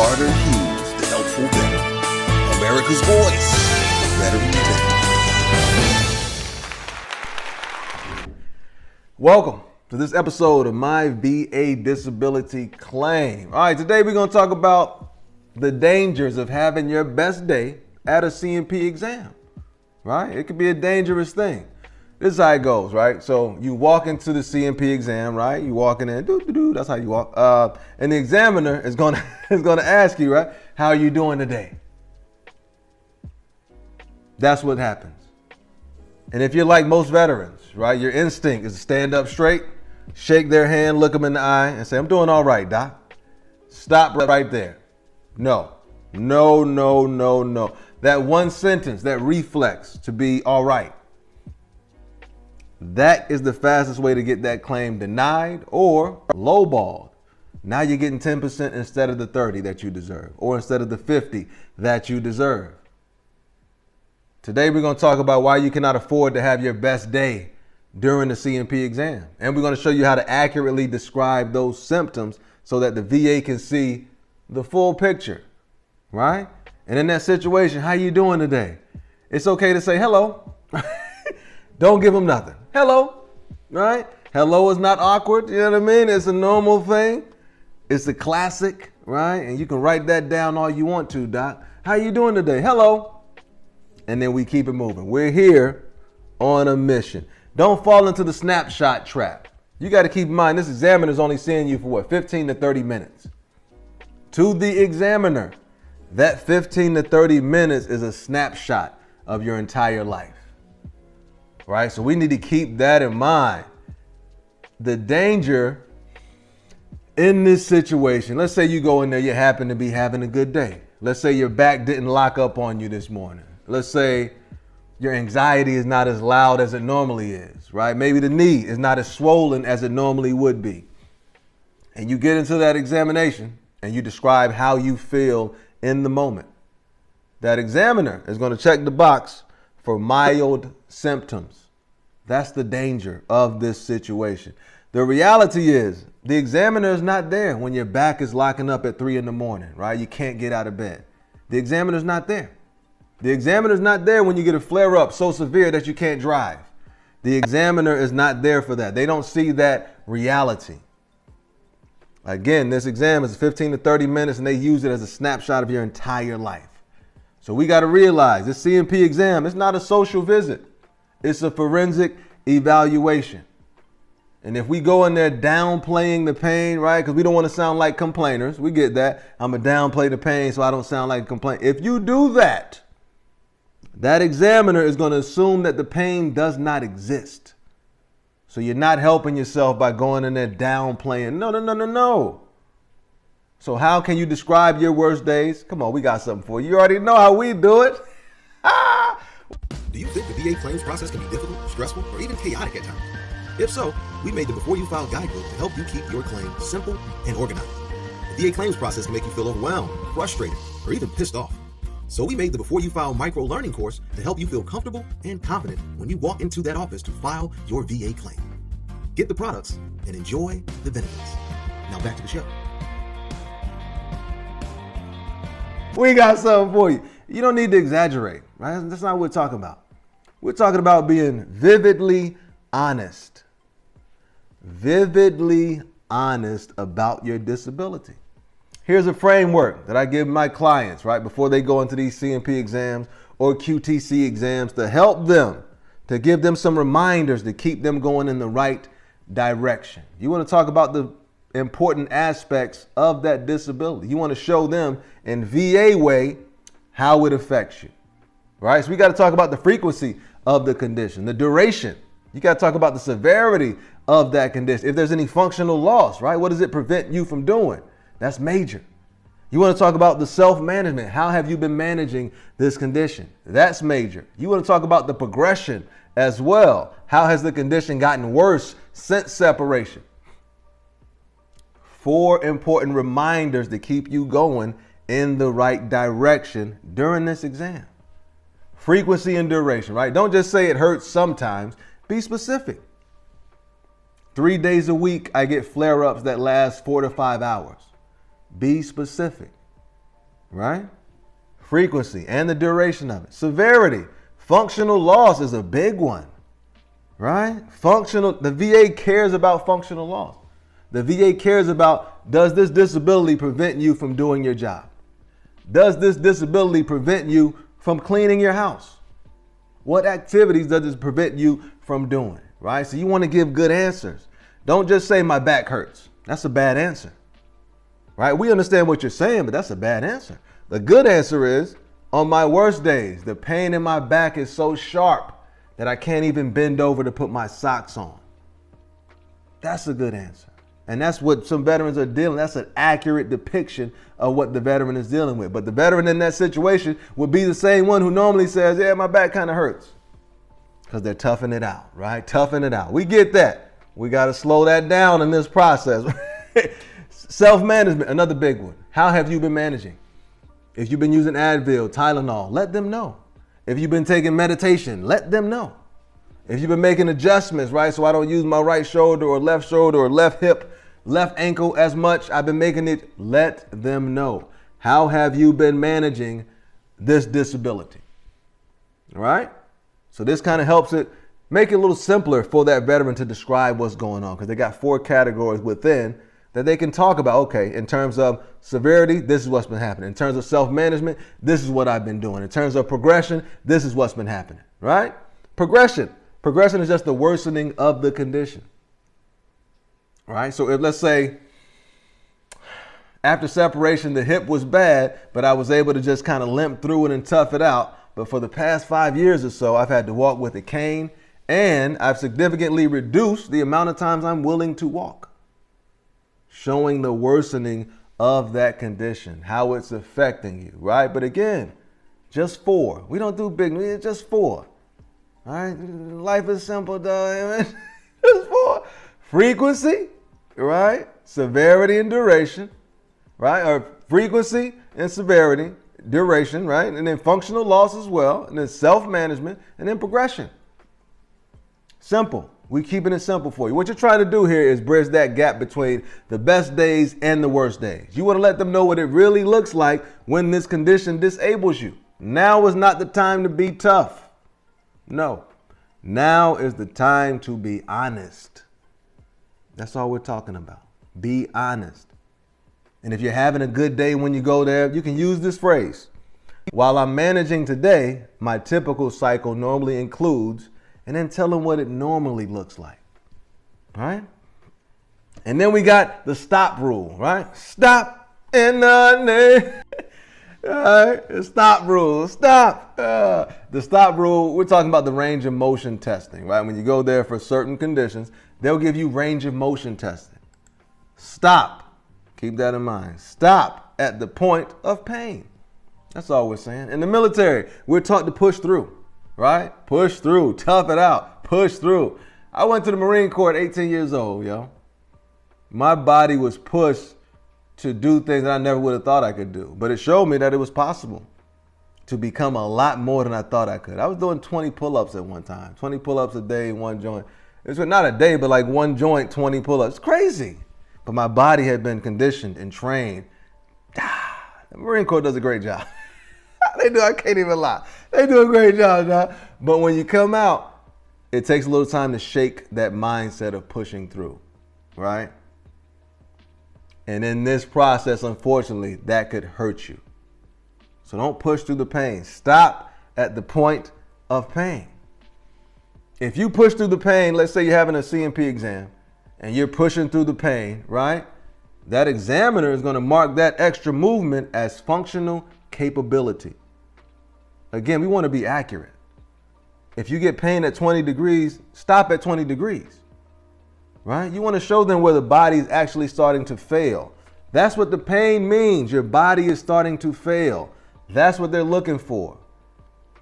Carter Hughes, the helpful veteran. America's voice, Veteran Today. Welcome to this episode of my VA Disability Claim. All right, today we're going to talk about the dangers of having your best day at a C&P exam, right? It could be a dangerous thing. This is how it goes, right? So you walk into the C&P exam, right? You walking in, that's how you walk. And the examiner is going to ask you, right? How are you doing today? That's what happens. And if you're like most veterans, right? Your instinct is to stand up straight, shake their hand, look them in the eye, and say, I'm doing all right, doc. Stop right there. No. That one sentence, that reflex to be all right. That is the fastest way to get that claim denied or lowballed. Now you're getting 10% instead of the 30 that you deserve, or instead of the 50 that you deserve. Today we're going to talk about why you cannot afford to have your best day during the C&P exam. And we're going to show you how to accurately describe those symptoms so that the VA can see the full picture, right? And in that situation, how you doing today? It's okay to say hello. Don't give them nothing. Hello, right? Hello is not awkward, you know what I mean? It's a normal thing. It's a classic, right? And you can write that down all you want to, doc. How you doing today? Hello. And then we keep it moving. We're here on a mission. Don't fall into the snapshot trap. You got to keep in mind, this examiner is only seeing you for what, 15 to 30 minutes. To the examiner, that 15 to 30 minutes is a snapshot of your entire life. Right? So we need to keep that in mind. The danger in this situation, let's say you go in there, you happen to be having a good day. Let's say your back didn't lock up on you this morning. Let's say your anxiety is not as loud as it normally is, right? Maybe the knee is not as swollen as it normally would be. And you get into that examination and you describe how you feel in the moment. That examiner is going to check the box for mild symptoms. That's the danger of this situation. The reality is the examiner is not there when your back is locking up at 3 a.m, right? You can't get out of bed. The examiner's not there. The examiner's not there when you get a flare up so severe that you can't drive. The examiner is not there for that. They don't see that reality. Again, this exam is 15 to 30 minutes and they use it as a snapshot of your entire life. So we got to realize this C&P exam is not a social visit. It's a forensic evaluation. And if we go in there downplaying the pain, right, because we don't want to sound like complainers, we get that. I'm going to downplay the pain so I don't sound like a complainer. If you do that, that examiner is going to assume that the pain does not exist. So you're not helping yourself by going in there downplaying. No. So how can you describe your worst days? Come on, we got something for you. You already know how we do it. Do you think the VA claims process can be difficult, stressful, or even chaotic at times? If so, we made the Before You File guidebook to help you keep your claim simple and organized. The VA claims process can make you feel overwhelmed, frustrated, or even pissed off. So we made the Before You File micro learning course to help you feel comfortable and confident when you walk into that office to file your VA claim. Get the products and enjoy the benefits. Now back to the show. We got something for you. You don't need to exaggerate, right? That's not what we're talking about. We're talking about being vividly honest. Vividly honest about your disability. Here's a framework that I give my clients, right, before they go into these C&P exams or QTC exams to help them, to give them some reminders to keep them going in the right direction. You want to talk about the important aspects of that disability. You want to show them in VA way how it affects you, right? So we got to talk about the frequency of the condition, the duration. You got to talk about the severity of that condition. If there's any functional loss, right? What does it prevent you from doing? That's major. You want to talk about the self-management. How have you been managing this condition? That's major. You want to talk about the progression as well. How has the condition gotten worse since separation? 4 important reminders to keep you going in the right direction during this exam. Frequency and duration, right? Don't just say it hurts sometimes. Be specific. 3 days a week, I get flare-ups that last 4 to 5 hours. Be specific. right? Frequency and the duration of it. Severity. Functional loss is a big one, right? The VA cares about functional loss. The VA cares about, does this disability prevent you from doing your job? Does this disability prevent you from cleaning your house? What activities does this prevent you from doing, right? So you want to give good answers. Don't just say my back hurts. That's a bad answer, right? We understand what you're saying, but that's a bad answer. The good answer is, on my worst days, the pain in my back is so sharp that I can't even bend over to put my socks on. That's a good answer. And that's what some veterans are dealing. That's an accurate depiction of what the veteran is dealing with. But the veteran in that situation would be the same one who normally says, yeah, my back kind of hurts. Because they're toughing it out, right? Toughing it out. We get that. We got to slow that down in this process. Self-management, another big one. How have you been managing? If you've been using Advil, Tylenol, let them know. If you've been taking meditation, let them know. If you've been making adjustments, right? So I don't use my right shoulder or left hip, left ankle as much. I've been making it. Let them know. How have you been managing this disability? All right? So this kind of helps it make it a little simpler for that veteran to describe what's going on, because they got 4 categories within that they can talk about. Okay, in terms of severity, this is what's been happening. In terms of self-management, this is what I've been doing. In terms of progression, this is what's been happening, right? Progression is just the worsening of the condition, right? So if, let's say, after separation, the hip was bad, but I was able to just kind of limp through it and tough it out. But for the past 5 years or so, I've had to walk with a cane, and I've significantly reduced the amount of times I'm willing to walk, showing the worsening of that condition, how it's affecting you, right? But again, just 4. We don't do big, it's just 4. All right, life is simple, dog. Just 4. Frequency, right? Severity and duration, right? Or frequency and severity, duration, right? And then functional loss as well, and then self-management, and then progression. Simple. We're keeping it simple for you. What you're trying to do here is bridge that gap between the best days and the worst days. You want to let them know what it really looks like when this condition disables you. Now is not the time to be tough. No. Now is the time to be honest. That's all we're talking about. Be honest. And if you're having a good day when you go there, you can use this phrase. While I'm managing today, my typical cycle normally includes, and then tell them what it normally looks like, right? And then we got the stop rule, right? Stop in the name. All right, the stop rule, stop. The stop rule, we're talking about the range of motion testing, right? When you go there for certain conditions, they'll give you range of motion testing. Stop, keep that in mind. Stop at the point of pain. That's all we're saying. In the military, we're taught to push through. Right? Push through, tough it out, push through. I went to the Marine Corps at 18 years old, yo. My body was pushed to do things that I never would have thought I could do. But it showed me that it was possible to become a lot more than I thought I could. I was doing 20 pull-ups at one time, 20 pull-ups a day, one joint. It's not a day, but like one joint, 20 pull-ups. It's crazy. But my body had been conditioned and trained. The Marine Corps does a great job. They do, I can't even lie. They do a great job, John. But when you come out, it takes a little time to shake that mindset of pushing through, right? And in this process, unfortunately, that could hurt you. So don't push through the pain. Stop at the point of pain. If you push through the pain, let's say you're having a C&P exam and you're pushing through the pain, right? That examiner is going to mark that extra movement as functional capability. Again, we want to be accurate. If you get pain at 20 degrees, stop at 20 degrees, right? You want to show them where the body is actually starting to fail. That's what the pain means. Your body is starting to fail. That's what they're looking for.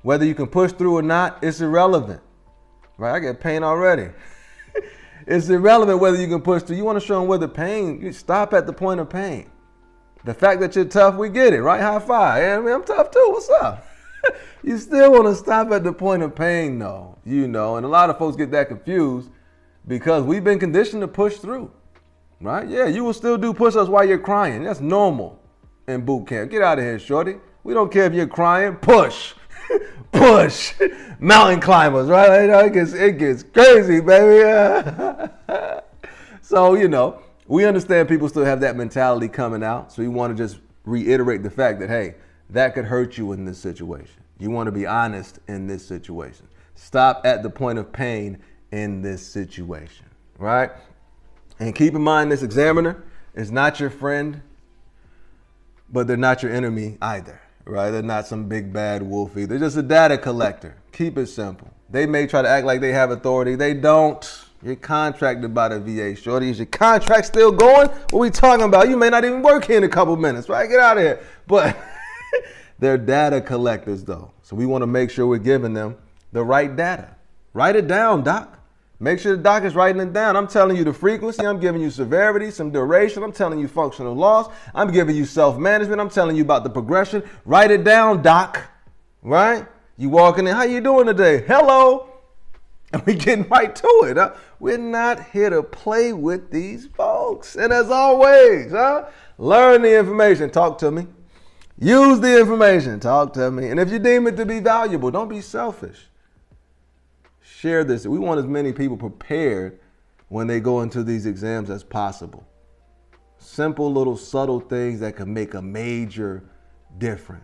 Whether you can push through or not, it's irrelevant, right? I get pain already. It's irrelevant whether you can push through. You want to show them where the pain, you stop at the point of pain. The fact that you're tough, we get it, right? High five. Yeah, I mean, I'm tough too. What's up? You still want to stop at the point of pain, though, you know. And a lot of folks get that confused because we've been conditioned to push through, right? Yeah, you will still do push-ups while you're crying. That's normal. in boot camp. Get out of here, shorty. We don't care if you're crying. Push. Push. Mountain climbers, right? It gets crazy, baby. So, we understand people still have that mentality coming out. So we want to just reiterate the fact that, hey, that could hurt you in this situation. You want to be honest in this situation. Stop at the point of pain in this situation, right? And keep in mind, this examiner is not your friend, but they're not your enemy either, right? They're not some big bad wolf either. They're just a data collector. Keep it simple. They may try to act like they have authority. They don't. You're contracted by the VA, shorty. Is your contract still going? What are we talking about? You may not even work here in a couple minutes, right? Get out of here. But they're data collectors, though. So we want to make sure we're giving them the right data. Write it down, doc. Make sure the doc is writing it down. I'm telling you the frequency. I'm giving you severity, some duration. I'm telling you functional loss. I'm giving you self-management. I'm telling you about the progression. Write it down, doc. Right? You walking in, how you doing today? Hello. And we getting right to it. Huh? We're not here to play with these folks. And as always, learn the information. Talk to me. Use the information. Talk to me. And if you deem it to be valuable, don't be selfish. Share this. We want as many people prepared when they go into these exams as possible. Simple little subtle things that can make a major difference.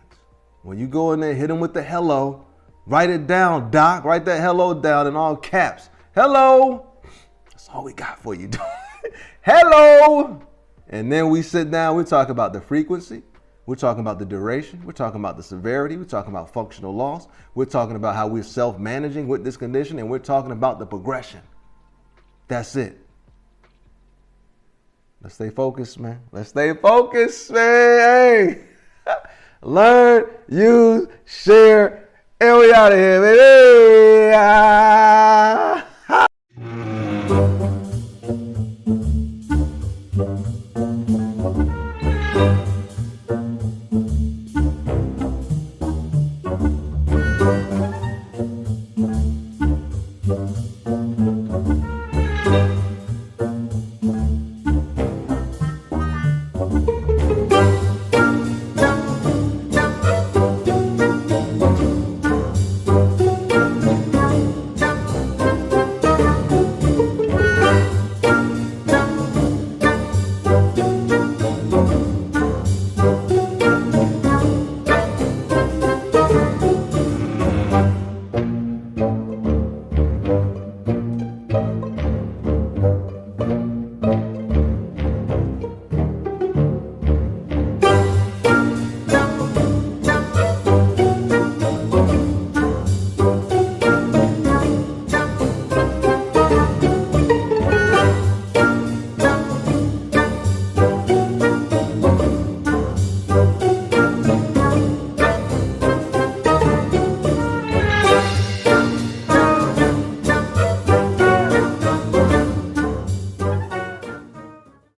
When you go in there, hit them with the hello. Write it down, doc. Write that hello down in all caps. Hello. That's all we got for you. Hello. And then we sit down. We talk about the frequency. We're talking about the duration. We're talking about the severity. We're talking about functional loss. We're talking about how we're self-managing with this condition. And we're talking about the progression. That's it. Let's stay focused, man. Let's stay focused, man. Hey. Learn, use, share, and we out of here, baby.